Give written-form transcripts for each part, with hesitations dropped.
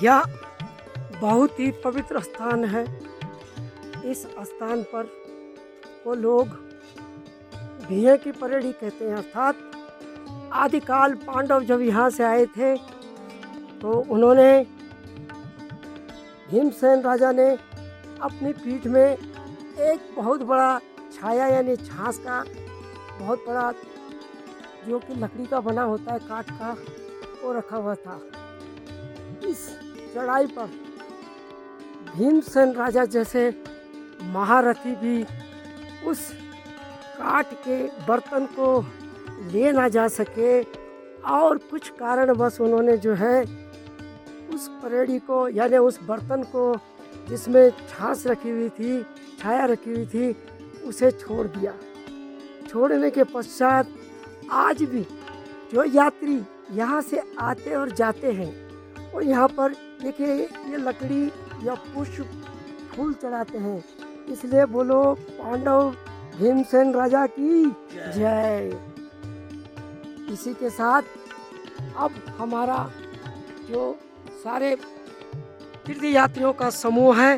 यह बहुत ही पवित्र स्थान है। इस स्थान पर वो लोग भीए की परेड़ी कहते हैं, अर्थात आदिकाल पांडव जब यहाँ से आए थे तो उन्होंने भीमसेन राजा ने अपनी पीठ में एक बहुत बड़ा छाया यानी छाछ का बहुत बड़ा जो कि लकड़ी का बना होता है, काठ का, वो रखा हुआ था। इस चढ़ाई पर भीमसेन राजा जैसे महारथी भी उस काठ के बर्तन को ले ना जा सके और कुछ कारणवश उन्होंने जो है उस परेड़ी को यानी उस बर्तन को जिसमें छाछ रखी हुई थी, छाया रखी हुई थी, उसे छोड़ दिया। छोड़ने के पश्चात आज भी जो यात्री यहाँ से आते और जाते हैं वो यहाँ पर देखिए ये लकड़ी या पुष्प फूल चढ़ाते हैं। इसलिए बोलो पांडव भीमसेन राजा की जय। इसी के साथ अब हमारा जो सारे तीर्थ यात्रियों का समूह है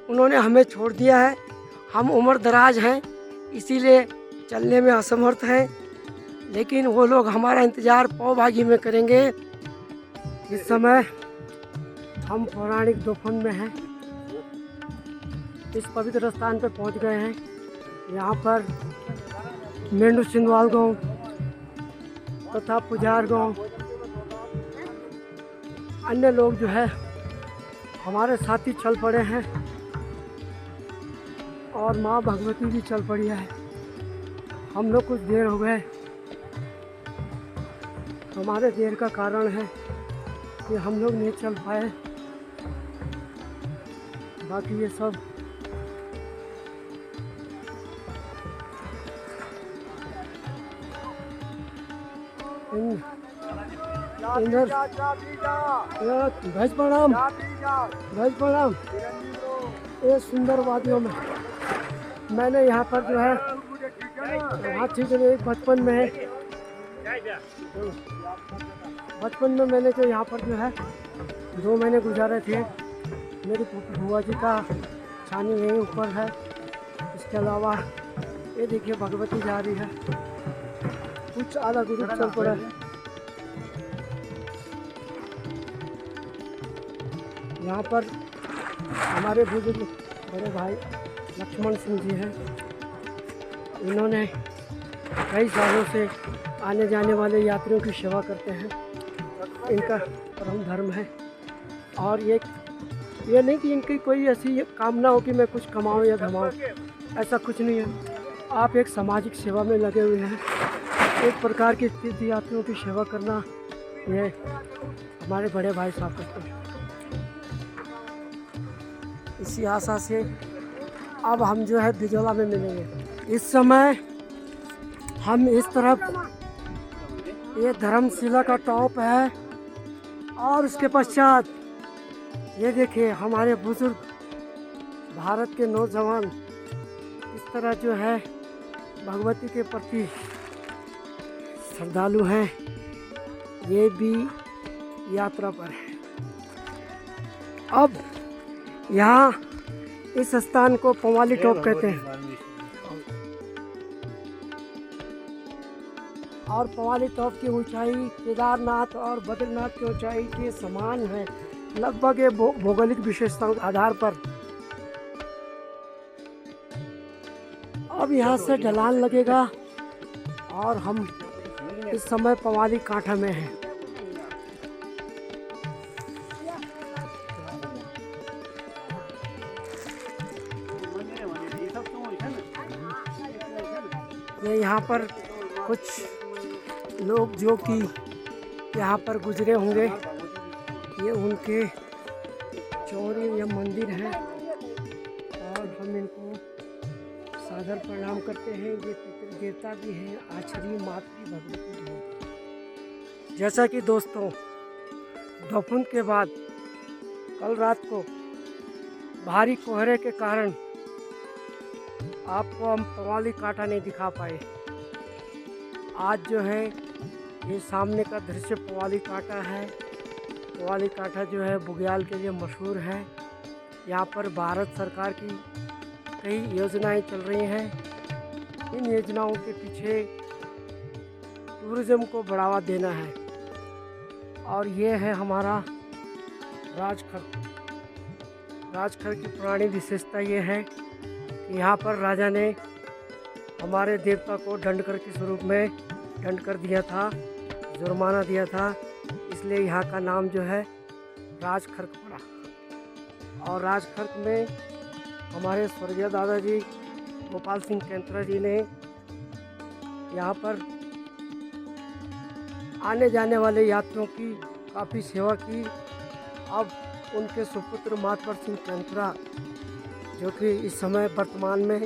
उन्होंने हमें छोड़ दिया है। हम उम्र दराज हैं इसीलिए चलने में असमर्थ हैं, लेकिन वो लोग हमारा इंतज़ार पौभागी में करेंगे। इस समय हम पौराणिक दोफन में हैं, इस पवित्र स्थान पर पहुंच गए हैं। यहाँ पर मेंढू सिंधवाल गांव तथा पुजार गांव अन्य लोग जो है हमारे साथी चल पड़े हैं और माँ भगवती भी चल पड़ी है। हम लोग कुछ देर हो गए, हमारे देर का कारण है कि हम लोग नहीं चल पाए। बाकी ये सब इधर भैज प्रणाम, भैज प्रणाम। ये सुंदर वादियों में मैंने यहाँ पर जो है हाथी जो एक बचपन में है, बचपन में मैंने जो यहाँ पर जो है 2 महीने गुजारे थे। मेरी बुआ जी का छानी यहीं ऊपर है। इसके अलावा ये देखिए भगवती जा रही है, कुछ आधा ग्रुप चल पड़ा है। यहाँ पर हमारे बुजुर्ग बड़े भाई लक्ष्मण सिंह जी हैं। इन्होंने कई सालों से आने जाने वाले यात्रियों की सेवा करते हैं। इनका परम धर्म है और ये नहीं कि इनकी कोई ऐसी कामना हो कि मैं कुछ कमाऊँ या धमाऊँ, ऐसा कुछ नहीं है। आप एक सामाजिक सेवा में लगे हुए हैं। एक प्रकार की तीर्थ यात्रियों की सेवा करना ये हमारे बड़े भाई साहब करते हैं। इसी आशा से अब हम जो है बिजोला में मिलेंगे। इस समय हम इस तरफ ये धर्मशिला का टॉप है और उसके पश्चात ये देखिए हमारे बुजुर्ग भारत के नौजवान इस तरह जो है भगवती के प्रति श्रद्धालु हैं। ये भी यात्रा पर है। अब यहाँ इस स्थान को पवाली टॉप कहते हैं और पवाली टॉप की ऊंचाई केदारनाथ और बद्रीनाथ की ऊंचाई के समान है, लगभग ये भौगोलिक विशेषताओं के आधार पर। अब यहाँ से ढलान लगेगा और हम इस समय पवाली कांठा में हैं। ये यहाँ पर कुछ लोग जो कि यहाँ पर गुजरे होंगे, ये उनके चौरी या मंदिर है और हम इनको सादर प्रणाम करते हैं। ये पितृ देवता भी हैं, आचरी मातृ भगवती भी हैं। जैसा कि दोस्तों दोपहर के बाद कल रात को भारी कोहरे के कारण आपको हम पवाली कांठा नहीं दिखा पाए। आज जो है ये सामने का दृश्य पवाली कांठा है पोवाली काठा जो है बुग्याल के लिए मशहूर है। यहाँ पर भारत सरकार की कई योजनाएं चल रही हैं। इन योजनाओं के पीछे टूरिज़्म को बढ़ावा देना है। और ये है हमारा राजखर। राजखर की पुरानी विशेषता ये है कि यहाँ पर राजा ने हमारे देवता को दंडकर के स्वरूप में दंड कर दिया था, जुर्माना दिया था, इसलिए यहाँ का नाम जो है राजखर्क पड़ा। और राजखर्क में हमारे स्वर्गीय दादाजी गोपाल सिंह कैंतरा जी ने यहाँ पर आने जाने वाले यात्रियों की काफ़ी सेवा की। अब उनके सुपुत्र मातवर सिंह कैंतरा जो कि इस समय वर्तमान में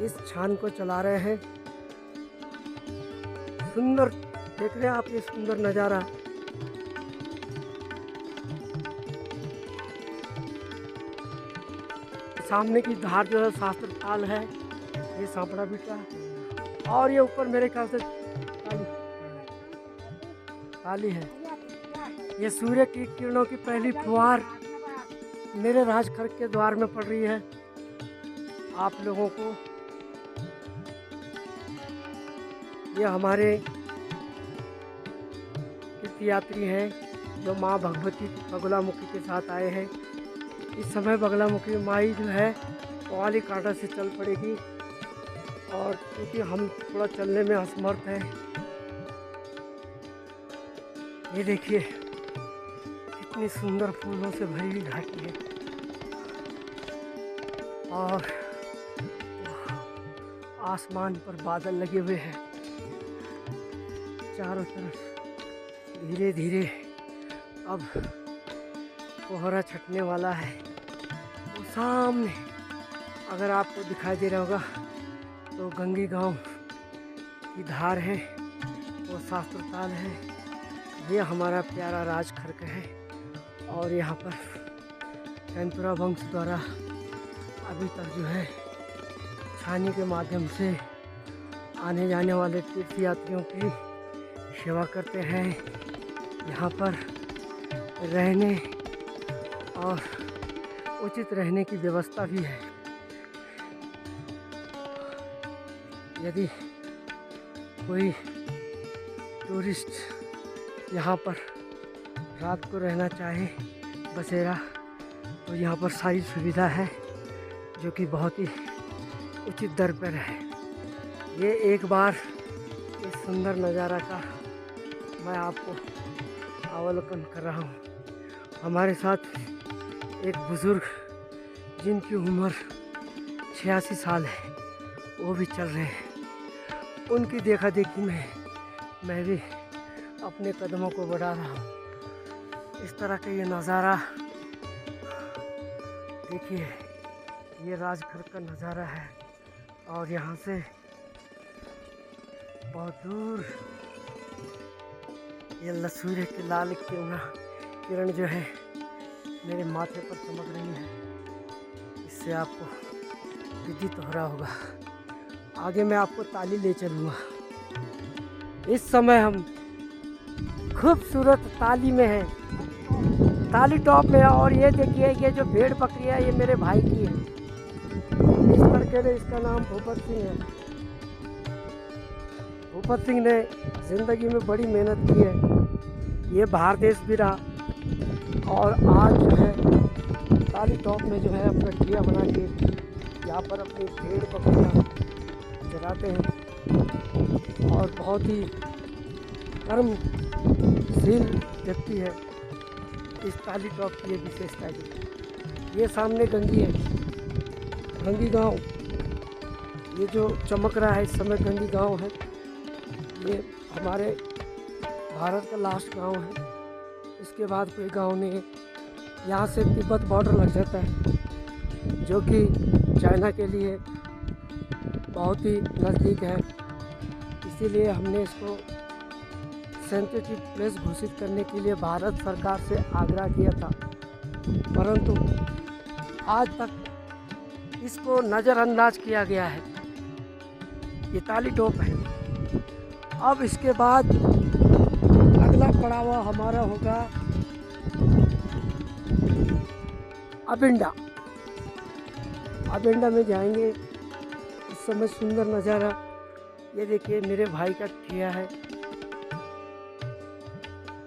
इस छान को चला रहे हैं। सुंदर देख रहे हैं आप ये सुंदर नज़ारा। सामने की धार जो है शास्त्र ताल है, ये सांपड़ा बीटा। और ये ऊपर मेरे ख्याल से ताली है। ये सूर्य की किरणों की पहली फुहार मेरे राजखर्क के द्वार में पड़ रही है। आप लोगों को ये हमारे तीर्थयात्री हैं जो माँ भगवती बगुलामुखी के साथ आए हैं। इस समय बगुलामुखी माई जो है पोवाली काठा से चल पड़ेगी। और क्योंकि हम थोड़ा चलने में असमर्थ हैं, ये देखिए कितनी सुंदर फूलों से भरी हुई घाटी है। और आसमान पर बादल लगे हुए हैं चारों तरफ। धीरे धीरे अब कोहरा छटने वाला है। तो सामने अगर आपको दिखाई दे रहा होगा तो गंगी गांव की धार है, वो शास्त्र ताल है। ये हमारा प्यारा राजखर्क है। और यहाँ पर कैंतुरा वंश द्वारा अभी तक जो है छानी के माध्यम से आने जाने वाले तीर्थयात्रियों की सेवा करते हैं। यहाँ पर रहने और उचित रहने की व्यवस्था भी है। यदि कोई टूरिस्ट यहाँ पर रात को रहना चाहे बसेरा, तो यहाँ पर सारी सुविधा है जो कि बहुत ही उचित दर पर है। ये एक बार इस सुंदर नज़ारा का मैं आपको अवलोकन कर रहा हूँ। हमारे साथ एक बुज़ुर्ग जिनकी उम्र 86 साल है वो भी चल रहे हैं। उनकी देखा देखी में मैं भी अपने कदमों को बढ़ा रहा हूँ। इस तरह का ये नज़ारा देखिए, ये राजखर्क का नज़ारा है। और यहाँ से बहुत दूर ये सूर्य की लाल किरण जो है मेरे माथे पर चमक रही है। इससे आपको विदित हो रहा होगा। आगे मैं आपको ताली ले चलूँगा। इस समय हम खूबसूरत ताली में हैं, ताली टॉप में है। और ये देखिए, ये जो भेड़ बकरी है ये मेरे भाई की है। इस लड़के ने, इसका नाम भूपत सिंह है। भूपत सिंह ने ज़िंदगी में बड़ी मेहनत की है। ये बाहर देश भी रहा और आज जो है ताली टॉप में जो है अपना टिया बना के यहाँ पर अपनी भेड़ बकरियाँ चराते हैं। और बहुत ही कर्मशील व्यक्ति है। इस ताली टॉप की ये विशेषता है। ये सामने गंगी है, गंगी गांव। ये जो चमक रहा है इस समय गंगी गांव है। ये हमारे भारत का लास्ट गांव है। इसके बाद कोई गांव नहीं है। यहाँ से तिब्बत बॉर्डर लग जाता है जो कि चाइना के लिए बहुत ही नज़दीक है। इसीलिए हमने इसको सेंसिटिव प्लेस घोषित करने के लिए भारत सरकार से आग्रह किया था, परंतु आज तक इसको नज़रअंदाज किया गया है। ये ताली टॉप है। अब इसके बाद अगला पड़ावा हमारा होगा अबिंडा। अबिंडा में जाएंगे। इस समय सुंदर नज़ारा, ये देखिए मेरे भाई का ठिया है,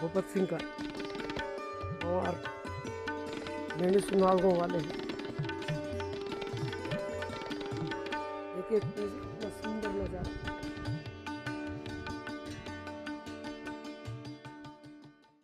भूपत सिंह का, और मेंढी सुनाल गाँव वाले हैं। देखिए